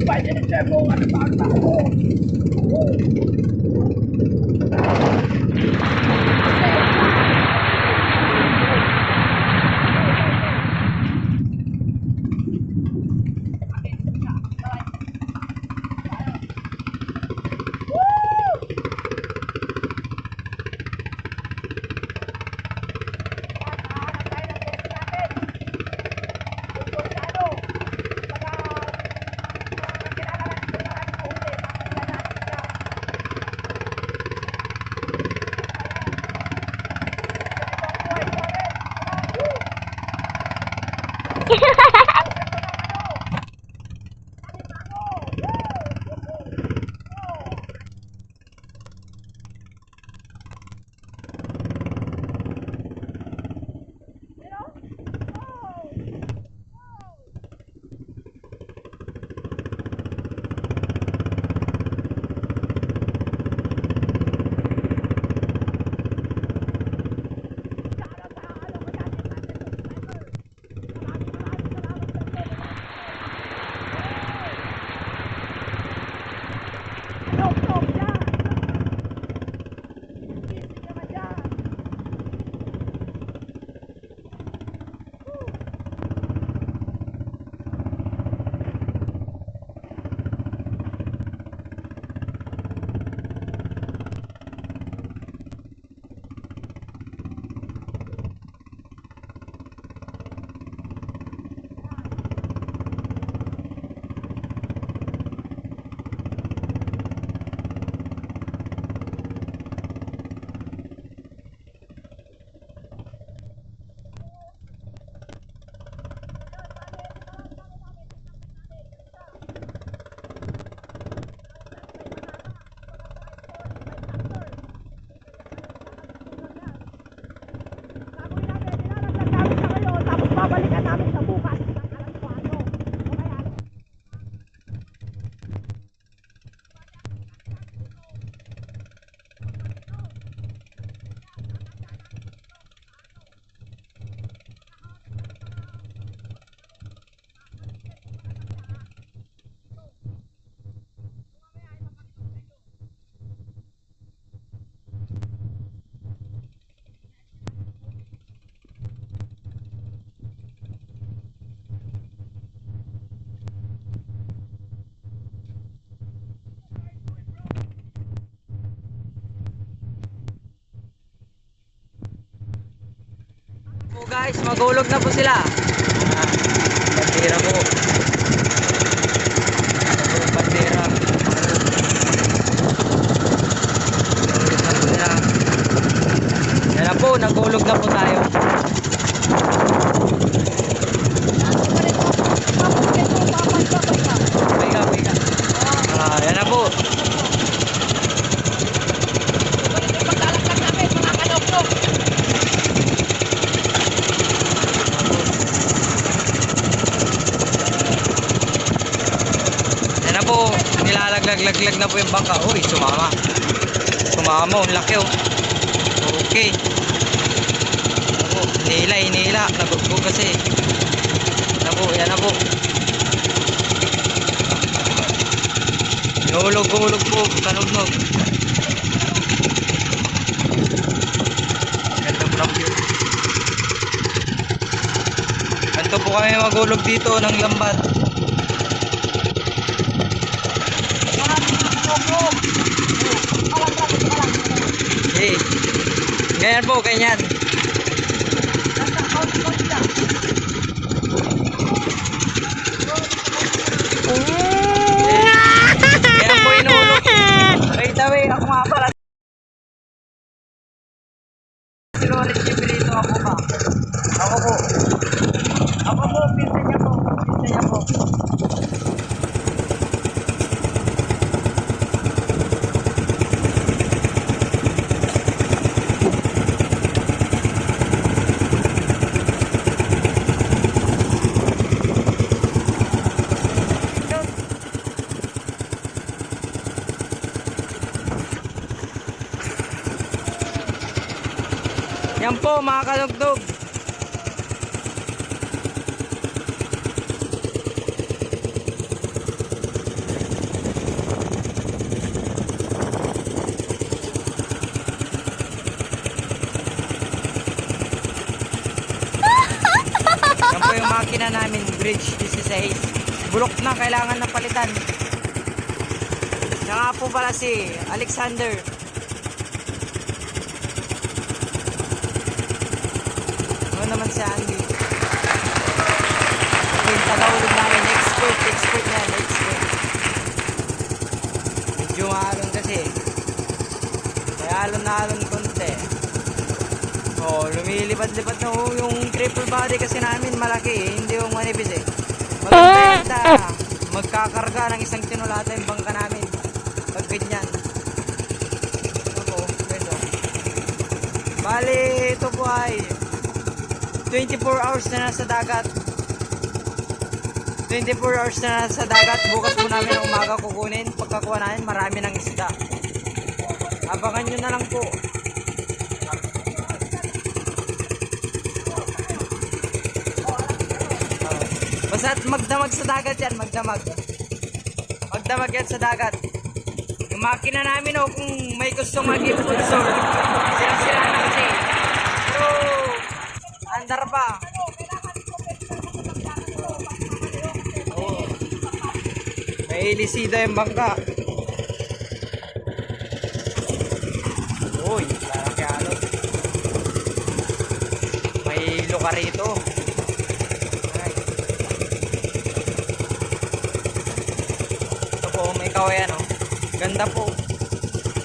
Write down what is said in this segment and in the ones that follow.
Pwede na siya mo, ano ba ang tao? Babalikan namin sa bukas ng alas 4. So guys, magulog na po sila. Bandera po. Bandera. Magulog na po sila. Yan na po, nagulog na po tayo. Pega. Yan na po. Nilalaglag na po yung bangka. Uy, sumama. Ang laki oh. Okay. Ako, hinila. Nagugbog kasi. Yan na po. Hulog po. Kanugnog. Ganda po lang yun. Ganito po kami magulog dito ng lambat. Okay. Ganyan po, ganyan. Ganyan po inulog. Wait away, ako nga pala. Sinurich yung dito ako ba? Ako po, pinsan niya po. Yan po mga kalugdog. makina namin, bridge 16. Bulok na, kailangan na palitan. Siya nga po pala si Alexander. Ano naman si Andy? Yung tagaulog namin, expert na, expert. Medyo maalon kasi. May alon konti. Oh, lumilipad-lipad na yung triple body kasi namin malaki, hindi yung manipis eh. Maganda, magkakarga ng isang tinulata yung bangka namin. Pag ganyan. Ako, beso. Bali, ito po ay 24 hours na nasa dagat. 24 hours na nasa dagat. Bukas po namin ang umaga kukunin. Pagkakuha namin, marami ng isda. Abangan nyo na lang po. Basta't magdamag sa dagat yan, magdamag. Magdamag yan sa dagat. Yung makina namin kung may gusto mag-impulsor, sira-sira na kasi. Pero, andar pa. Oh. May ilisida yung bangka. Uy, lalaki alon. May luka rito. Kawayan ganda po,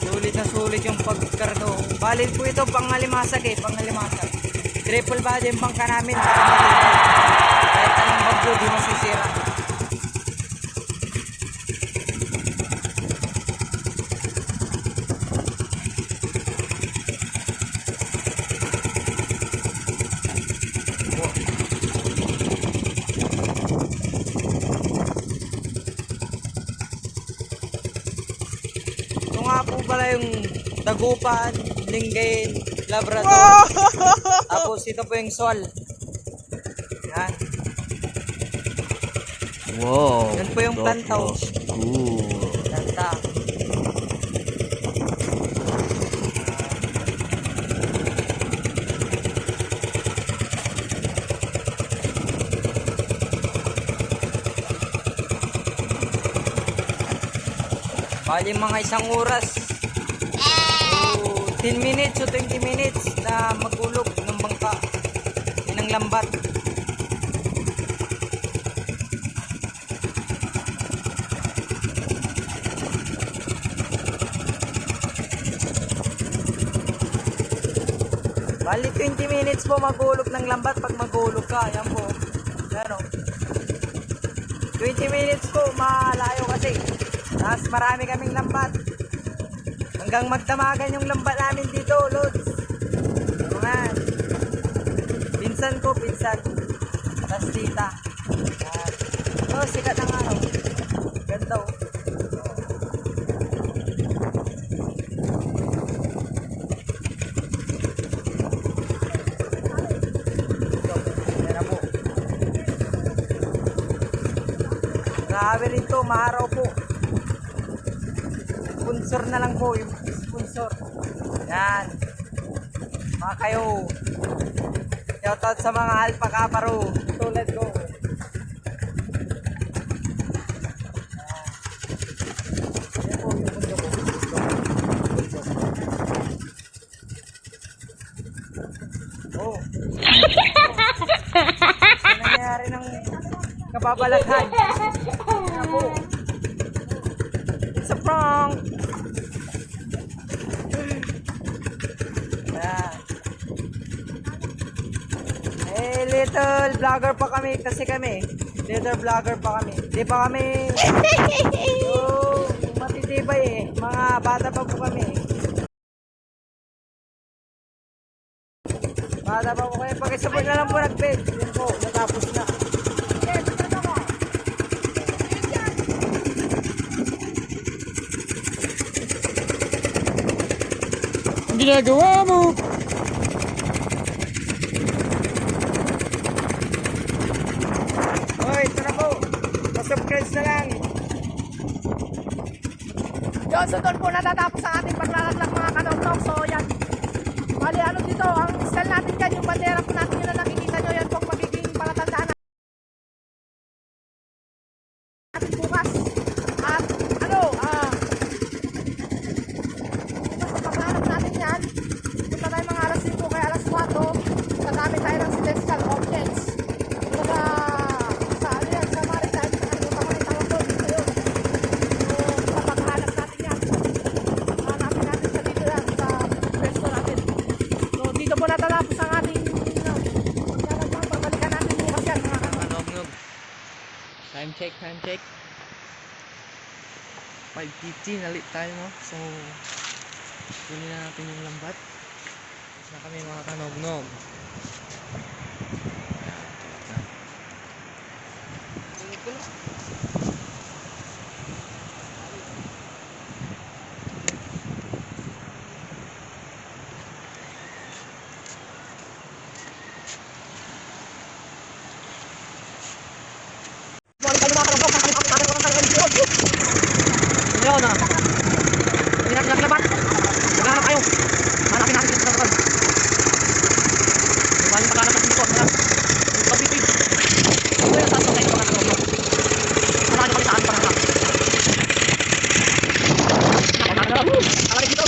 sulit na sulit yung pagkargo. Valid po ito pangalimasag pangalimasag. Triple body yung bangka namin para makita kahit anong bagyo di masisira. Nga po pala yung Dagupan, Lingayen, Labrador. Tapos ito po yung Sol. Yan. Wow. Yan po yung plantaw. Cool. Planta. Bali mga isang oras. So, 10 minutes o 20 minutes na magulog ng bangka. Yan ang lambat. Bali 20 minutes po magulog ng lambat pag magulog ka. Yan po. Ano? 20 minutes po, malayo kasi. Tapos marami kaming lambat. Hanggang magdamagan yung lambat namin dito, Lods. Ayan. Pinsan ko, pinsan. Tapos tita. Ayan. Oh, sikat ng araw. Ganda oh. Ayan na po. Grabe rin to, maaraw po. Sponsor na lang po, yung sponsor. Yan. Mga kayo. Shoutout sa mga alpaca paro. Tulad ko. Yan po yung mundo ko. Oh. Ano nangyayari ng kababalaghan? Yan po. It's a prank. Little vlogger pa kami kasi kami. Little vlogger pa kami. Di pa kami matitibay eh. Mga bata pa po kami. Bata pa po kami. Pag-support na lang po nag-page. Yun po, natapos na. Ang ginagawa mo? Subscribe na lang. Yun, so doon po natatapos ang ating paglalaglag mga kanoknok. So yan, bali ano dito, ang style natin dyan, yung bandera po natin yun na nakikita nyo, yan po magiging palatandaan 5:50 nalit tayo, no? So kunin na natin yung lambat. Tapos na kami mga kanog-nog. Ayun na. Hindi natin nakilabat. Maghanap kayo. Hanapin natin dito sa kapan. Bali maghanap natin dito. Pagpipig. Ito yung sasok tayo mga kanog. Samahan nyo kami saan para lang. Alagay dito.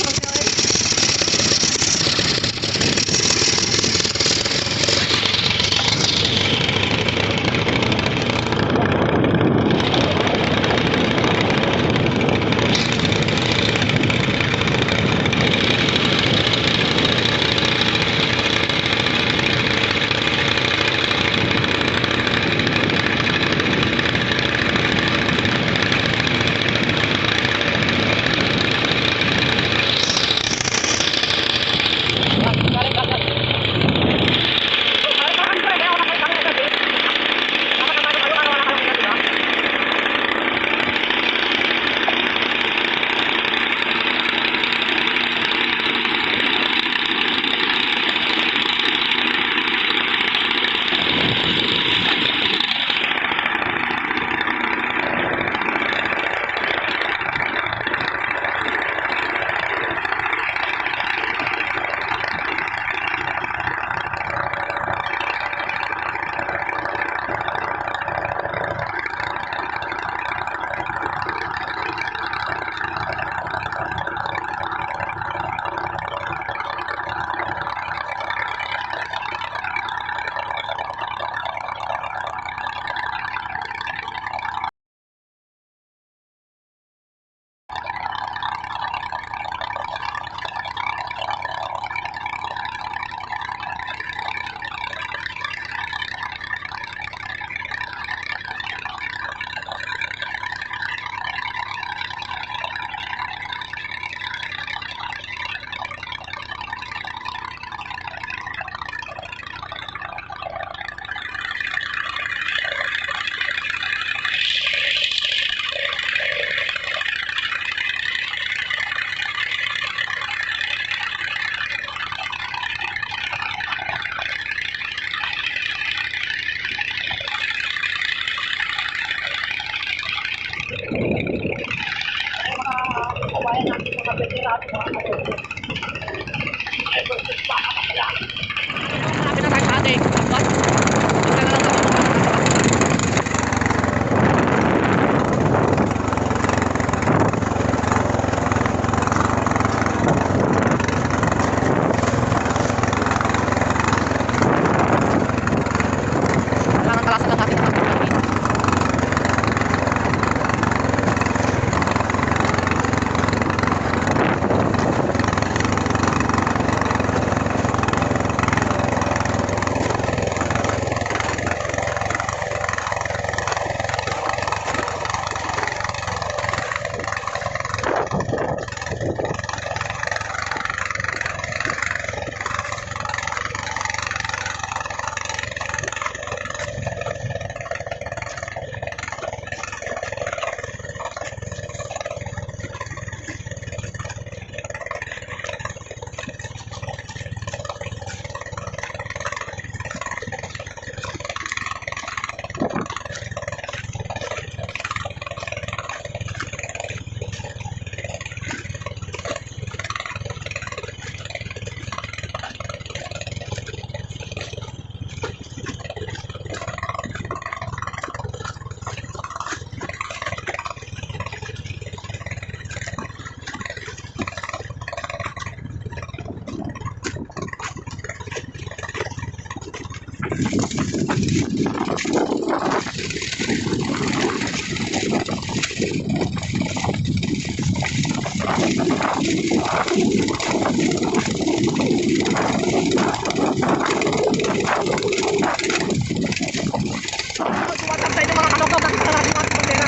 Tumatag tayo ng mga kalokog. Nakita natin mga pagkera.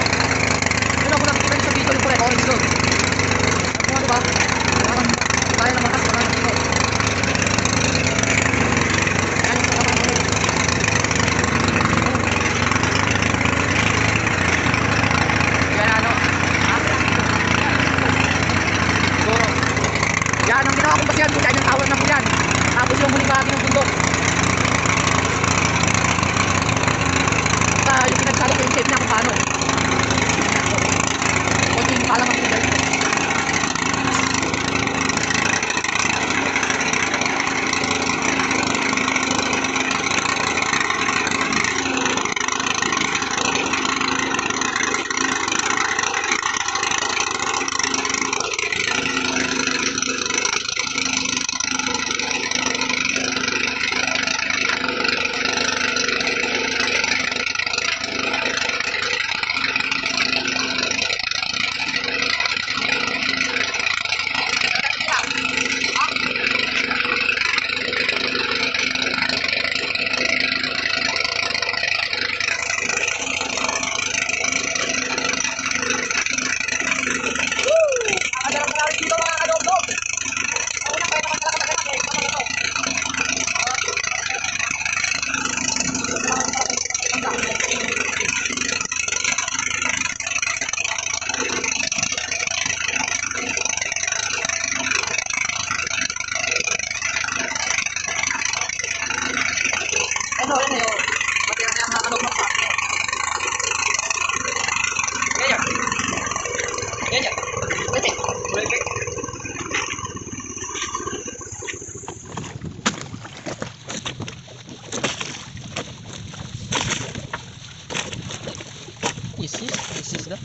Yun ako nakikita sa video yung pre-orange doon. yan, po yan yung tower na po yan. Tapos yung huling bahagi ng bundok. At yung pinagsalo ko yung shape niya kung paano. Konting palaman po guys. Isis dah.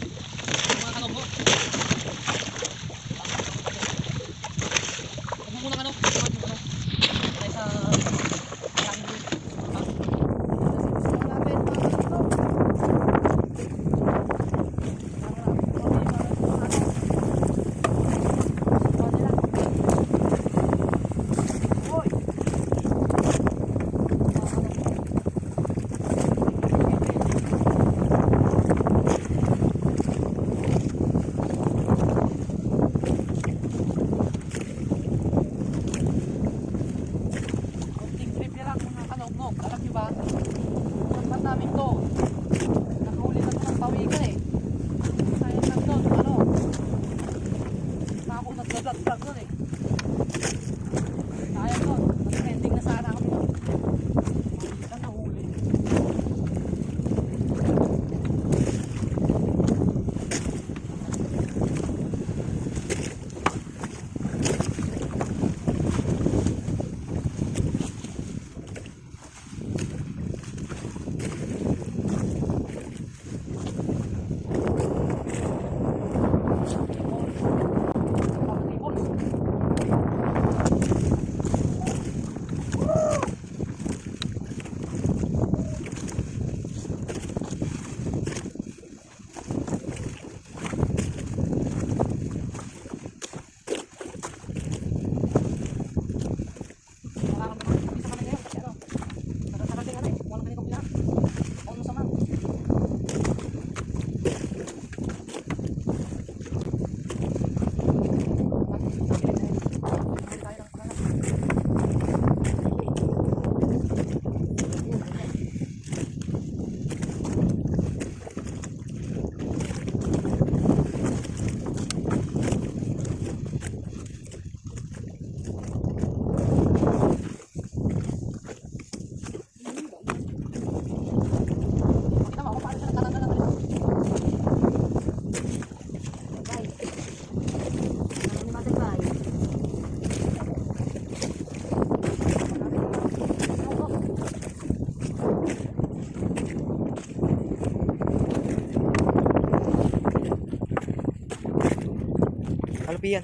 Alpian.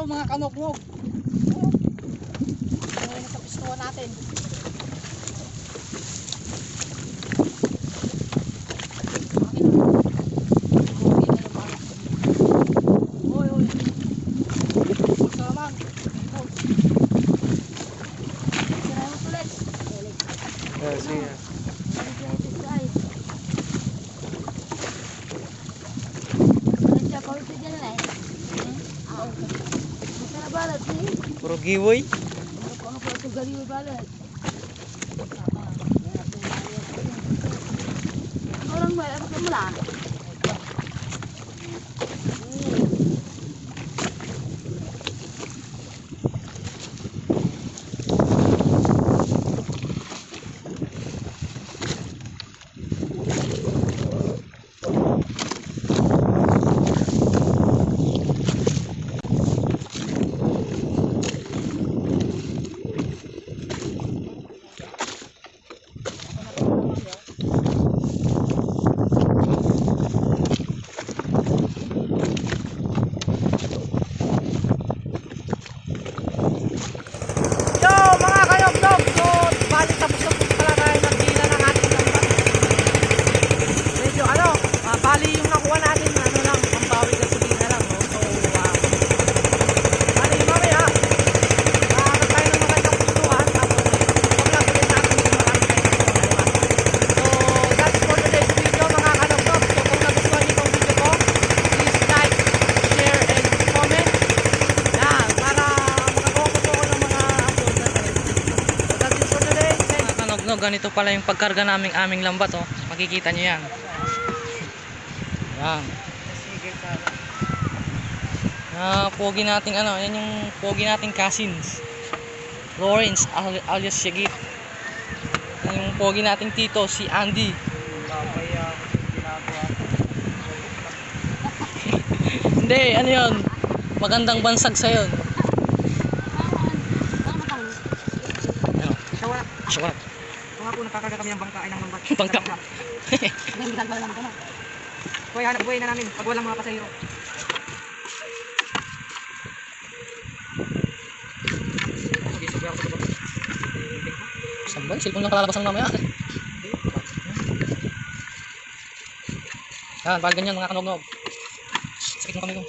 daw mga kanoknog. Ngayon sa pistuan natin. Oy, oy. Salamat. Salamat ulit. Sige. Puro giveaway. Orang baik apa kemulan? Yo mga kanoknog! So, bali tapos na po pala tayo nagdila ng ating lambat. Medyo bali yung nakuha natin, lang, pambawi gasolina lang, no? So, bali mamaya, magkain tayo ng magandang pustuhan, tapos pag-vlog ulit natin yung marami tayo nakuha, diba? So, that's for today's video mga kanoknog. So, kung nagustuhan niyo itong video ko, please like, share, and comment. Yan, para makagawa ko po ako ng mga upload na tayo. So that's it for today. Mga kanognog, ganito pala yung pagkarga naming aming lambat, oh. Makikita nyo yan. Yan. Pogi nating yan yung pogi nating cousins. Lawrence alias Shagit. Yan yung pogi nating tito, si Andy. Hindi, ano yun? Magandang bansag sa yun. Shawat. Kung nga po nakakarga kami ng bangka ay ng lambat. Bangka. Hoy, hanap buhay na namin pag walang mga pasahero. Sambal, cellphone lang kalalabas ng mamaya. Yan, bahal ganyan mga kanognog. Sakit mo kami kung.